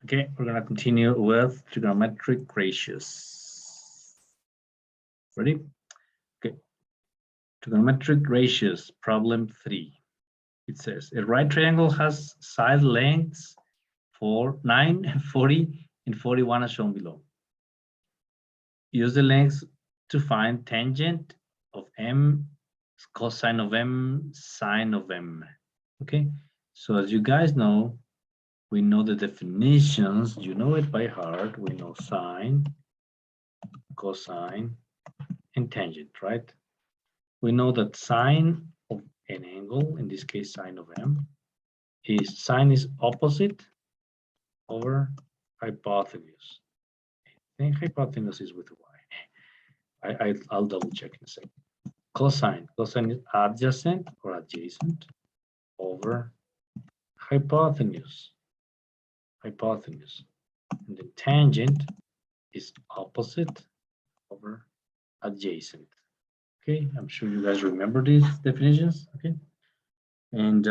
Okay, we're going to continue with trigonometric ratios. Ready? Okay. Trigonometric ratios, problem 3. It says a right triangle has side lengths for 9, 40, and 41 as shown below. Use the lengths to find tangent of m, cosine of m, sine of m. Okay, so as you guys know, we know the definitions. You know it by heart. We know sine, cosine, and tangent, right? We know that sine of an angle, in this case sine of m, is sine is opposite over hypotenuse. I think hypotenuse is with y. I'll double check in a second. Cosine is adjacent or adjacent over hypotenuse. And the tangent is opposite over adjacent. Okay, I'm sure you guys remember these definitions. Okay, and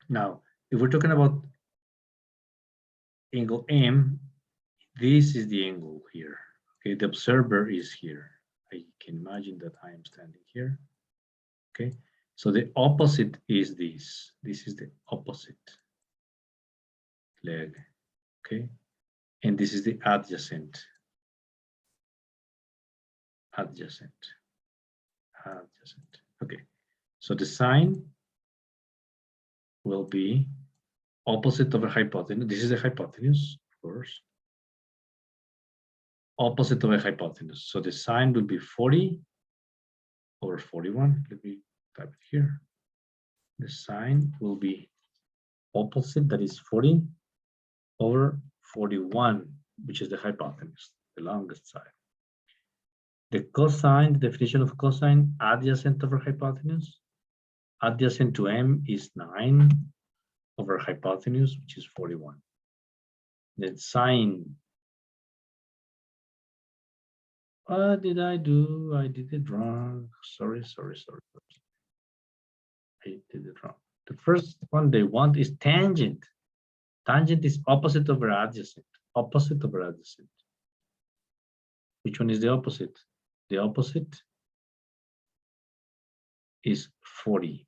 now if we're talking about angle M, this is the angle here. Okay, the observer is here. I can imagine that I am standing here. Okay, so the opposite is this. This is the opposite leg. Okay, and this is the adjacent. Okay, so the sine will be opposite over hypotenuse. This is the hypotenuse, of course. Opposite over hypotenuse. So the sine will be 40 over 41. Let me type it here. The sine will be opposite, that is 40 over 41, which is the hypotenuse, the longest side. The cosine, the definition of cosine, adjacent over hypotenuse. Adjacent to m is 9 over hypotenuse, which is 41. Then sine. What did I do? I did it wrong. Sorry. I did it wrong. The first one they want is tangent. Tangent is opposite over adjacent. Opposite over adjacent. Which one is the opposite? The opposite is 40.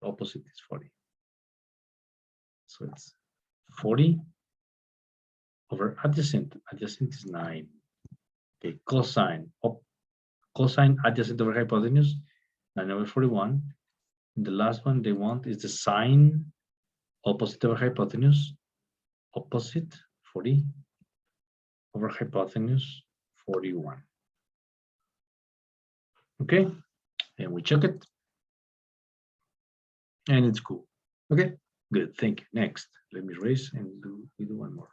Opposite is 40. So it's 40 over adjacent. Adjacent is 9. Okay, cosine. Cosine adjacent over hypotenuse, 9 over 41. And the last one they want is the sine opposite over hypotenuse. Opposite 40 over hypotenuse 41. Okay, and we check it. And it's cool. Okay, good, thank you. Next, let me erase and we do one more.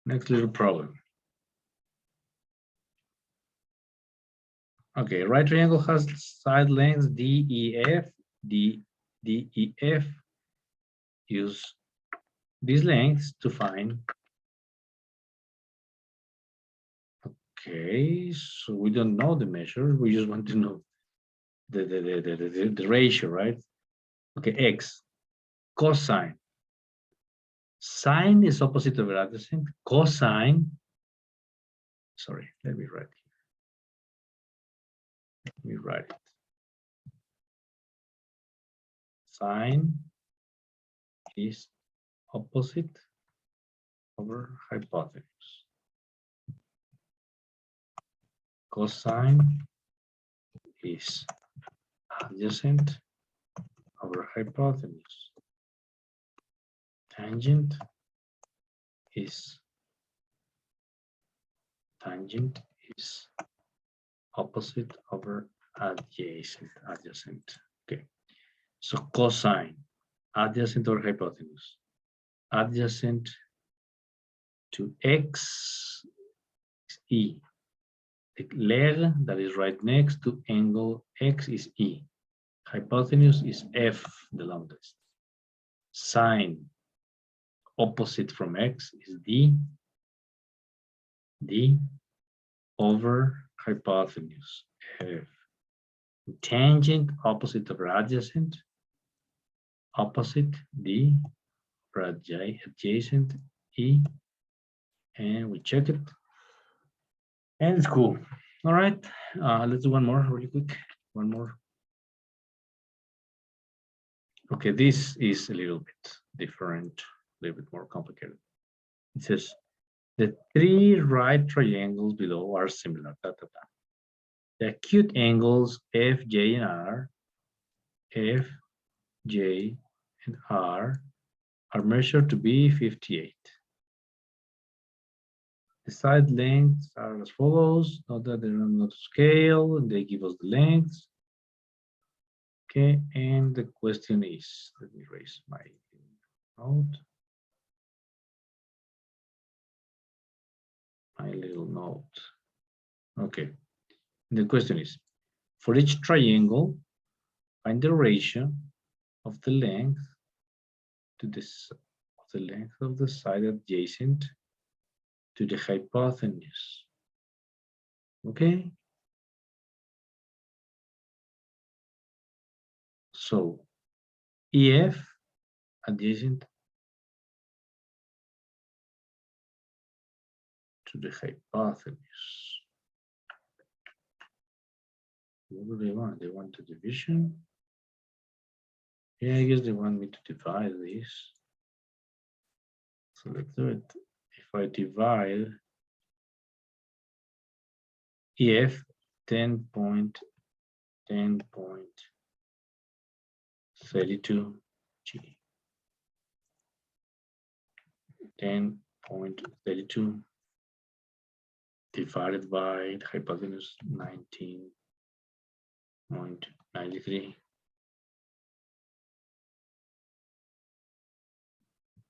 Next little problem. Okay, right triangle has side lengths DEF. DEF. Use these lengths to find. Okay, so we don't know the measure. We just want to know the ratio, right? Okay, X. Cosine. Sine is opposite over adjacent. Cosine. Sorry, let me write it. Let me write it. Sine is opposite over hypotenuse. Cosine is adjacent over hypotenuse. Tangent is opposite over adjacent. Okay, so cosine adjacent over hypotenuse, adjacent to X is E. The leg that is right next to angle X is E. Hypotenuse is F, the longest. Sine opposite from X is D over hypotenuse, F. Tangent opposite over adjacent, opposite D adjacent E, and we check it, and it's cool. All right, let's do one more really quick. One more. Okay, this is a little bit different, a little bit more complicated. It says the three right triangles below are similar. The acute angles F, J, and R, F, J, and R are measured to be 58. The side lengths are as follows. Note that they're not to scale, and they give us the lengths. Okay, and the question is, let me raise my note. My little note. Okay, the question is, for each triangle, find the ratio of the length to the length of the side adjacent to the hypotenuse. Okay. So EF adjacent to the hypotenuse. What do they want? They want the division. Yeah, I guess they want me to divide this. So let's do it. If I divide EF 10.32 G. 10.32 divided by the hypotenuse 19.93.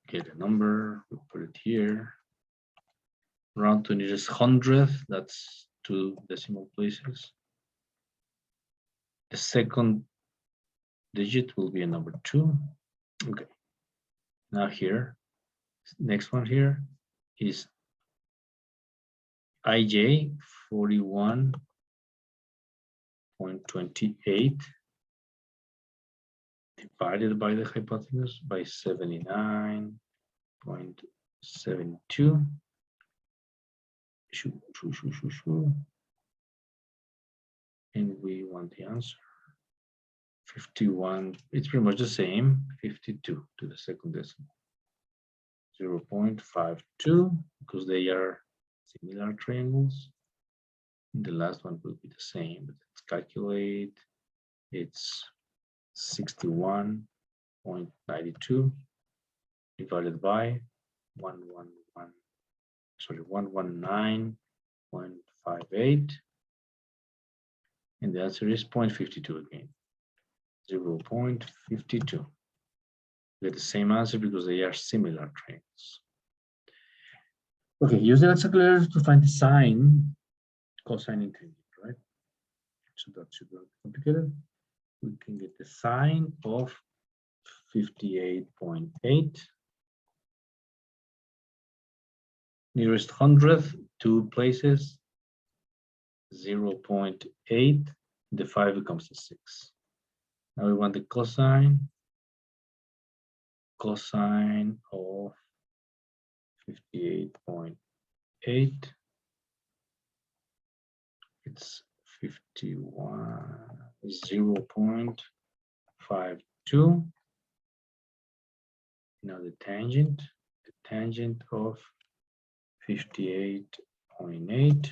Get a number, we put it here. Round to nearest hundredth, that's 2 decimal places. The second digit will be a number 2. Okay. Now here, next one here is IJ 41.28 divided by the hypotenuse by 79.72. And we want the answer. 51, it's pretty much the same, 52 to the second decimal. 0.52, because they are similar triangles. And the last one will be the same, but let's calculate. It's 61.92 divided by 119.58. And the answer is 0.52 again. 0.52. We get the same answer because they are similar triangles. Okay, use the ALEKS calculator to find the sine, cosine, and tangent, right? So that should not be complicated. We can get the sine of 58.8. Nearest hundredth, 2 places, 0.8. The 5 becomes a 6. Now we want the cosine of 58.8. It's 0.52. Now the tangent of 58.8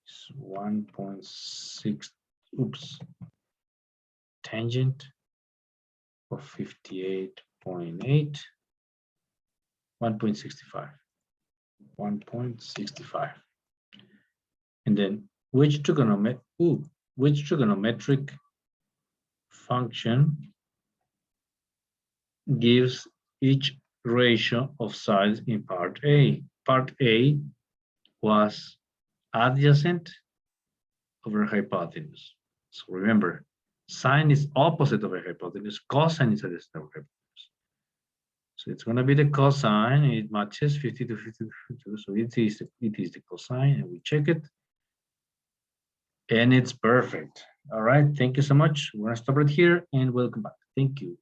is 1.6. Oops. Tangent of 58.8, 1.65. 1.65. And then which trigonometric function gives each ratio of sides in part A? Part A was adjacent over hypotenuse. So remember, sine is opposite of a hypotenuse, cosine is adjacent over hypotenuse. So it's going to be the cosine, and it matches 50 to 50 to 52. So it is the cosine, and we check it. And it's perfect. All right, thank you so much. We're going to stop right here, and welcome back. Thank you.